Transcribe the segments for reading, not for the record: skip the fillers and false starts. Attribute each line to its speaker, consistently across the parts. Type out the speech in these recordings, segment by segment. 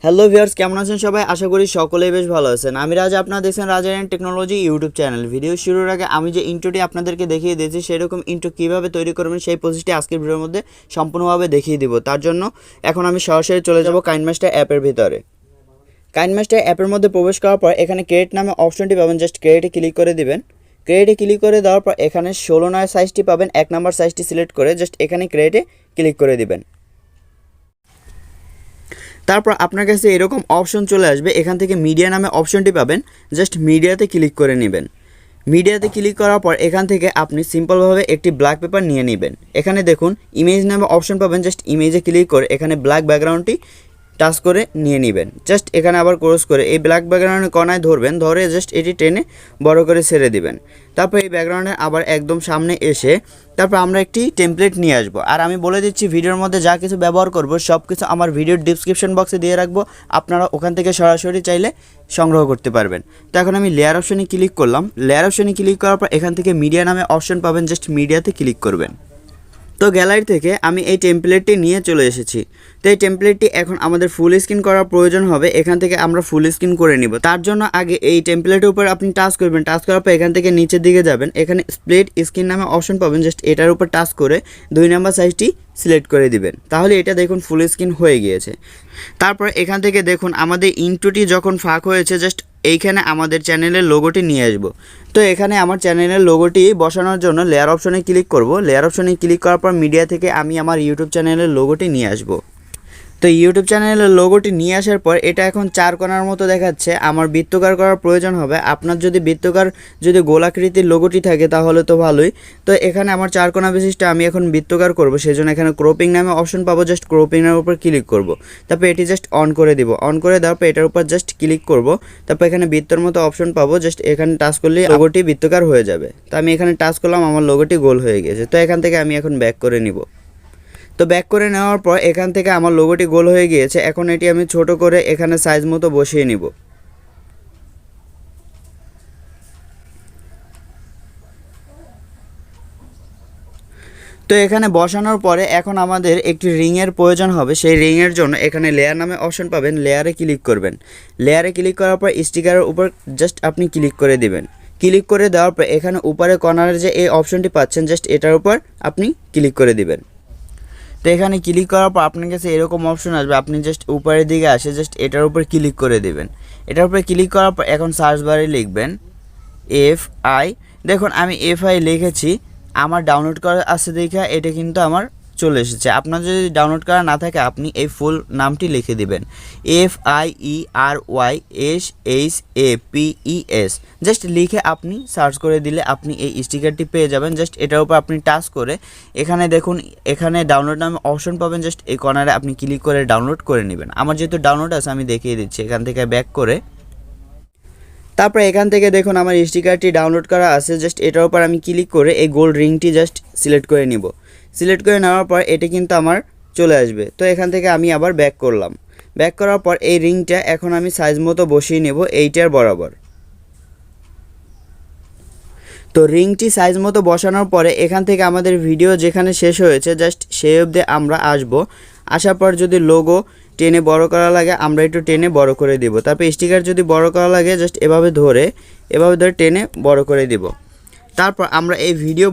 Speaker 1: Hello viewers, কেমন আছেন সবাই? আশা করি সকলেই বেশ ভালো আছেন। আমি রাজ, আপনারা দেখছেন Raj Aryan technology YouTube channel. Video শুরুর আগে আমি যে ইন্ট্রোটি আপনাদেরকে দেখিয়ে দিয়েছি সেরকম ইন্ট্রো কীভাবে তৈরি করবেন সেই প্রসেসটি আজকের ভিডিওর মধ্যে সম্পূর্ণভাবে দেখিয়ে দিব। তার জন্য এখন আমি সরাসরি চলে যাব কাইনমাস্টার অ্যাপের ভিতরে। কাইনমাস্টার অ্যাপের মধ্যে প্রবেশ করার পর এখানে ক্রিয়েট নামে অপশনটি পাবেন, জাস্ট ক্রিয়েটে ক্লিক করে দিবেন। ক্রিয়েটে ক্লিক করে দেওয়ার পর এখানে 16 নয় সাইজটি পাবেন, 1 নম্বর সাইজটি সিলেক্ট করে জাস্ট এখানে ক্রিয়েটে ক্লিক করে দিবেন। তারপর আপনার কাছে এরকম অপশন চলে আসবে, এখান থেকে মিডিয়া নামে অপশনটি পাবেন, জাস্ট মিডিয়াতে ক্লিক করে নেবেন। মিডিয়াতে ক্লিক করার পর এখান থেকে আপনি সিম্পলভাবে একটি ব্ল্যাক পেপার নিয়ে নেবেন। এখানে দেখুন ইমেজ নামে অপশন পাবেন, জাস্ট ইমেজে ক্লিক করে এখানে ব্ল্যাক ব্যাকগ্রাউন্ডটি টাচ করে নিয়ে নেবেন। জাস্ট এখানে আবার ক্রস করে এই ব্ল্যাক ব্যাকগ্রাউন্ডের কর্নায় ধরবেন, ধরে জাস্ট এটি টেনে বড় করে ছেড়ে দিবেন। তারপর এই ব্যাকগ্রাউন্ডের আবার একদম সামনে এসে তারপর আমরা একটি টেমপ্লেট নিয়ে আসবো। আর আমি বলে দিচ্ছি ভিডিওর মধ্যে যা কিছু ব্যবহার করব সব কিছু আমার ভিডিওর ডিসক্রিপশন বক্সে দিয়ে রাখবো, আপনারা ওখান থেকে সরাসরি চাইলে সংগ্রহ করতে পারবেন। তো এখন আমি লেয়ার অপশনে ক্লিক করলাম। লেয়ার অপশনে ক্লিক করার পর এখান থেকে মিডিয়া নামে অপশন পাবেন, জাস্ট মিডিয়াতে ক্লিক করবেন। তো গ্যালারি থেকে আমি এই টেমপ্লেটটি নিয়ে চলে এসেছি। তো এই টেমপ্লেটটি এখন আমাদের ফুল স্ক্রিন করার প্রয়োজন হবে, এখান থেকে আমরা ফুল স্ক্রিন করে নিব। তার জন্য আগে এই টেমপ্লেটের উপর আপনি টাচ করবেন, টাচ করার পর এখান থেকে নিচের দিকে যাবেন, এখানে স্প্লিট স্ক্রিন নামে অপশন পাবেন, জাস্ট এটার উপর টাচ করে 2 নম্বর সাইজটি সিলেক্ট করে দিবেন। তাহলে এটা দেখুন ফুল স্ক্রিন হয়ে গিয়েছে। তারপর এখান থেকে দেখুন আমাদের ইন্ট্রোটি যখন ফাঁক হয়েছে, জাস্ট এইখানে আমাদের চ্যানেলের লোগোটি নিয়ে আসব। তো এখানে আমার চ্যানেলের লোগোটি বসানোর জন্য লেয়ার অপশনে ক্লিক করব। লেয়ার অপশনে ক্লিক করার পর মিডিয়া থেকে আমি আমার ইউটিউব চ্যানেলের লোগোটি নিয়ে আসব। তো ইউটিউব চ্যানেলের লোগোটি নিয়ে আসার পর এটা এখন 4 কোণার মতো দেখাচ্ছে, আমার বৃত্তাকার করার প্রয়োজন হবে। আপনার যদি বৃত্তাকার যদি গোলাকৃতির লোগোটি থাকে তাহলে তো ভালোই। তো এখানে আমার 4 কোণা বিশিষ্ট আমি এখন বৃত্তাকার করব, সেজন্য এখানে ক্রপিং নামে অপশন পাবো, জাস্ট ক্রপিংয়ের উপর ক্লিক করব। তারপর এটি জাস্ট অন করে দিব। অন করে দেওয়ার পর এটার উপর জাস্ট ক্লিক করব। তারপর এখানে বৃত্তর মতো অপশন পাবো, জাস্ট এখানে টাচ করলেই লোগোটি বৃত্তাকার হয়ে যাবে। তো আমি এখানে টাচ করলাম, আমার লোগোটি গোল হয়ে গেছে। তো এখান থেকে আমি এখন ব্যাক করে নিব। তো ব্যাক করে নেওয়ার পর এখান থেকে আমার লোগোটি গোল হয়ে গিয়েছে। এখন এটি আমি ছোট করে এখানে সাইজ মতো বসিয়ে নিব। তো এখানে বসানোর পরে এখন আমাদের একটি রিংয়ের প্রয়োজন হবে। সেই রিংয়ের জন্য এখানে লেয়ার নামে অপশন পাবেন, লেয়ারে ক্লিক করবেন। লেয়ারে ক্লিক করার পর স্টিকারের উপর জাস্ট আপনি ক্লিক করে দিবেন। ক্লিক করে দেওয়ার পর এখানে উপরে কর্নারে যে এই অপশনটি পাচ্ছেন, জাস্ট এটার উপর আপনি ক্লিক করে দিবেন। তো এখানে ক্লিক করার পর আপনার কাছে এরকম অপশন আসবে, আপনি জাস্ট উপরের দিকে আসে জাস্ট এটার উপর ক্লিক করে দেবেন। এটার উপরে ক্লিক করার পর এখন সার্চ বারে লিখবেন FI। দেখুন আমি FI লিখেছি, আমার ডাউনলোড করা আছে দেখা এটা কিন্তু আমার চলে এসেছে। আপনার যদি ডাউনলোড করা না থাকে আপনি এই ফুল নামটি লিখে দিবেন, FIERYSHAPES। জাস্ট লিখে আপনি সার্চ করে দিলে আপনি এই স্টিকারটি পেয়ে যাবেন। জাস্ট এটার উপর আপনি টাচ করে এখানে দেখুন এখানে ডাউনলোড নামে অপশন পাবেন, জাস্ট এই কর্নারে আপনি ক্লিক করে ডাউনলোড করে নেবেন। আমার যেহেতু ডাউনলোড আছে আমি দেখিয়ে দিচ্ছি, এখান থেকে ব্যাক করে তারপর এখান থেকে দেখুন আমার স্টিকারটি ডাউনলোড করা আছে, জাস্ট এটার উপর আমি ক্লিক করে এই গোল্ড রিংটি জাস্ট সিলেক্ট করে নিব। সিলেক্ট করে নেওয়ার পর এটি কিন্তু আমার চলে আসবে। তো এখান থেকে আমি আবার ব্যাক করলাম। ব্যাক করার পর এই রিংটা এখন আমি সাইজ মতো বসিয়ে নেব এইটার বরাবর। তো রিংটি সাইজ মতো বসানোর পরে এখান থেকে আমাদের ভিডিও যেখানে শেষ হয়েছে জাস্ট সেই অবধি আমরা আসব। আসার পর যদি লোগো টেনে বড় করা লাগে আমরা একটু টেনে বড় করে দিব। তারপর স্টিকার যদি বড় করা লাগে জাস্ট এভাবে ধরে টেনে বড় করে দিব। তারপর আমরা এই ভিডিও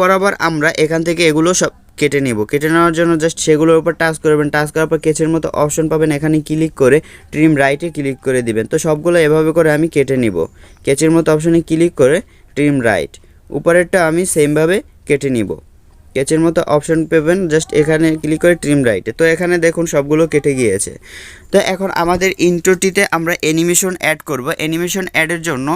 Speaker 1: বরাবর আমরা এখান থেকে এগুলো সব কেটে নেব। কেটে নেওয়ার জন্য জাস্ট সেগুলোর উপর টাচ করবেন। টাচ করার পর কেচের মতো অপশন পাবেন, এখানে ক্লিক করে ট্রিম রাইটে ক্লিক করে দিবেন। তো সবগুলো এভাবে করে আমি কেটে নিব। কেচের মতো অপশনে ক্লিক করে ট্রিম রাইট, উপরেরটা আমি সেমভাবে কেটে নিব। কেচের মতো অপশন পাবেন, জাস্ট এখানে ক্লিক করে ট্রিম রাইটে। তো এখানে দেখুন সবগুলো কেটে গিয়েছে। তো এখন আমাদের ইন্ট্রোটিতে আমরা অ্যানিমেশন অ্যাড করব। অ্যানিমেশন অ্যাডের জন্য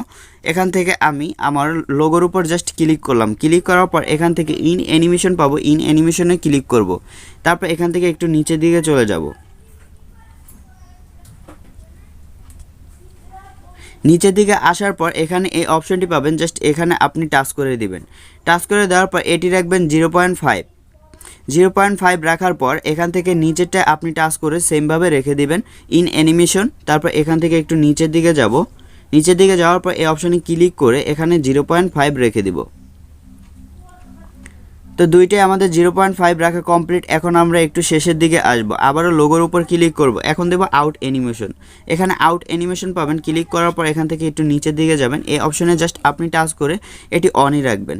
Speaker 1: এখান থেকে আমি আমার লোগোর উপর জাস্ট ক্লিক করলাম। ক্লিক করার পর এখান থেকে ইন অ্যানিমেশন পাবো, ইন অ্যানিমেশনে ক্লিক করব। তারপর এখান থেকে একটু নিচের দিকে চলে যাব। নিচের দিকে আসার পর এখানে এই অপশনটি পাবেন, জাস্ট এখানে আপনি টাচ করে দিবেন। টাচ করে দেওয়ার পর এটি রাখবেন 0.5 রাখার পর এখান থেকে নিচেরটা আপনি টাচ করে সেমভাবে রেখে দিবেন ইন অ্যানিমেশন। তারপর এখান থেকে একটু নিচের দিকে যাব। নিচের দিকে যাওয়ার পর এই অপশনে ক্লিক করে এখানে 0.5 রেখে দিব। তো দুইটাই আমাদের 0.5 রাখা কমপ্লিট। এখন আমরা একটু শেষের দিকে আসবো, আবারও লোগোর উপর ক্লিক করব। এখন দেবো আউট অ্যানিমেশন। এখানে আউট অ্যানিমেশন পাবেন, ক্লিক করার পর এখান থেকে একটু নিচের দিকে যাবেন, এই অপশনে জাস্ট আপনি টাচ করে এটি অনই রাখবেন।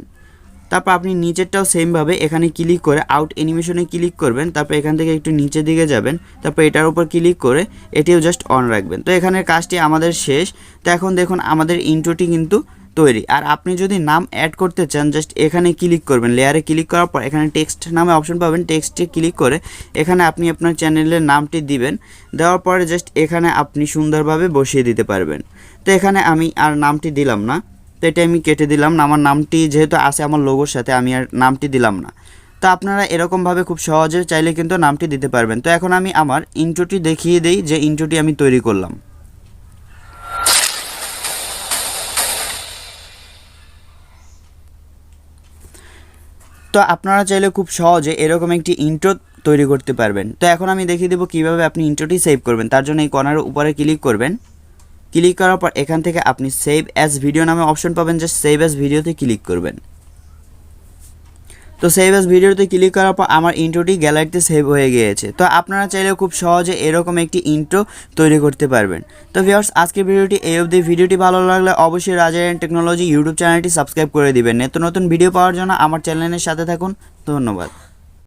Speaker 1: তারপর আপনি নিচেরটাও সেমভাবে এখানে ক্লিক করে আউট অ্যানিমেশনে ক্লিক করবেন, তারপর এখান থেকে একটু নিচের দিকে যাবেন, তারপর এটার উপর ক্লিক করে এটিও জাস্ট অন রাখবেন। তো এখানের কাজটি আমাদের শেষ। তো এখন দেখুন আমাদের ইন্ট্রোটি কিন্তু তৈরি। আর আপনি যদি নাম অ্যাড করতে চান জাস্ট এখানে ক্লিক করবেন, লেয়ারে ক্লিক করার পর এখানে টেক্সট নামে অপশন পাবেন, টেক্সটে ক্লিক করে এখানে আপনি আপনার চ্যানেলের নামটি দিবেন। দেওয়ার পরে জাস্ট এখানে আপনি সুন্দরভাবে বসিয়ে দিতে পারবেন। তো এখানে আমি আর নামটি দিলাম না, তো এটা আমি কেটে দিলাম না, আমার নামটি যেহেতু আছে আমার লোগোর সাথে আমি আর নামটি দিলাম না। তো আপনারা এরকমভাবে খুব সহজে চাইলে কিন্তু নামটি দিতে পারবেন। তো এখন আমি আমার ইন্ট্রোটি দেখিয়ে দিই যে ইন্ট্রোটি আমি তৈরি করলাম। তো আপনারা চাইলে খুব সহজে এরকম একটি ইন্ট্রো তৈরি করতে পারবেন। তো এখন আমি দেখিয়ে দেবো কীভাবে আপনি ইন্ট্রোটি সেভ করবেন। তার জন্য এই কর্নারের উপরে ক্লিক করবেন, ক্লিক করার পর এখান থেকে আপনি সেভ অ্যাজ ভিডিও নামে অপশন পাবেন, জাস্ট সেভ অ্যাজ ভিডিওতে ক্লিক করবেন। তো সেভ অ্যাজ ভিডিওতে ক্লিক করার পর আমার ইন্ট্রোটি গ্যালারিতে সেভ হয়ে গিয়েছে। তো আপনারা চাইলে খুব সহজে এরকম একটি ইন্ট্রো তৈরি করতে পারবেন। তো ভিউয়ার্স, আজকের ভিডিওটি এই অবধি। ভিডিওটি ভালো লাগলে অবশ্যই রাজ আরিয়ান টেকনোলজি ইউটিউব চ্যানেলটি সাবস্ক্রাইব করে দিবেন। নিত্য নতুন ভিডিও পাওয়ার জন্য আমার চ্যানেলের সাথে থাকুন। ধন্যবাদ।